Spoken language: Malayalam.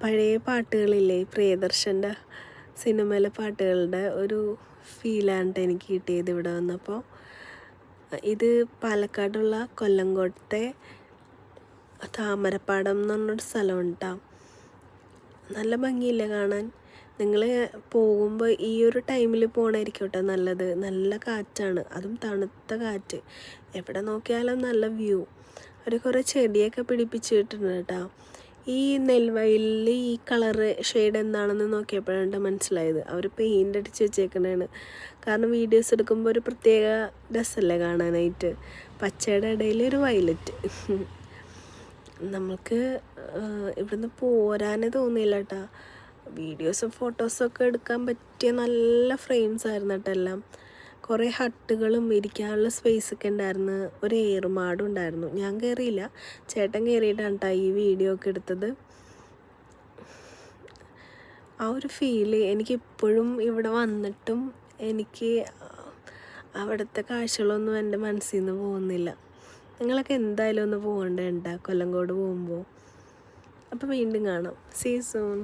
പഴയ പാട്ടുകളില്ലേ, പ്രിയദർശൻ്റെ സിനിമയിലെ പാട്ടുകളുടെ ഒരു ഫീലാണ് എനിക്ക് കിട്ടിയത് ഇവിടെ വന്നപ്പോൾ. ഇത് പാലക്കാടുള്ള കൊല്ലങ്കോട്ടെ താമരപ്പാടം എന്ന് പറഞ്ഞൊരു സ്ഥലമുണ്ട് കേട്ടോ. നല്ല ഭംഗിയില്ല കാണാൻ. നിങ്ങൾ പോകുമ്പോൾ ഈ ഒരു ടൈമിൽ പോകണമായിരിക്കും കേട്ടോ നല്ലത്. നല്ല കാറ്റാണ്, അതും തണുത്ത കാറ്റ്. എവിടെ നോക്കിയാലും നല്ല വ്യൂ. അവർ കുറേ ചെടിയൊക്കെ പിടിപ്പിച്ചിട്ടുണ്ട് കേട്ടോ. ഈ നെൽവയലിൽ ഈ കളറ് ഷെയ്ഡ് എന്താണെന്ന് നോക്കിയപ്പോഴാണ് മനസ്സിലായത്. അവർ പെയിൻ്റ് അടിച്ച് വെച്ചേക്കണതാണ്. കാരണം വീഡിയോസ് എടുക്കുമ്പോൾ ഒരു പ്രത്യേക രസമല്ലേ കാണാനായിട്ട്. പച്ചയുടെ ഇടയിൽ ഒരു വയലറ്റ്. നമുക്ക് ഇവിടുന്ന് പോരാനേ തോന്നിയില്ല കേട്ടോ. വീഡിയോസും ഫോട്ടോസും ഒക്കെ എടുക്കാൻ പറ്റിയ നല്ല ഫ്രെയിംസ് ആയിരുന്നു കേട്ടോ എല്ലാം. കുറേ ഹട്ടുകളും ഇരിക്കാനുള്ള സ്പേസൊക്കെ ഉണ്ടായിരുന്നു. ഒരു ഏറുമാടും ഉണ്ടായിരുന്നു. ഞാൻ കയറിയില്ല, ചേട്ടൻ കയറിയിട്ടാണ് കേട്ടോ ഈ വീഡിയോ ഒക്കെ എടുത്തത്. ആ ഒരു ഫീല് എനിക്കിപ്പോഴും ഇവിടെ വന്നിട്ടും എനിക്ക് അവിടുത്തെ കാഴ്ചകളൊന്നും എൻ്റെ മനസ്സിൽ നിന്ന് പോകുന്നില്ല. നിങ്ങളൊക്കെ എന്തായാലും ഒന്ന് പോകണ്ടേണ്ട കൊല്ലങ്കോട് പോകുമ്പോൾ. അപ്പോൾ വീണ്ടും കാണാം. See soon.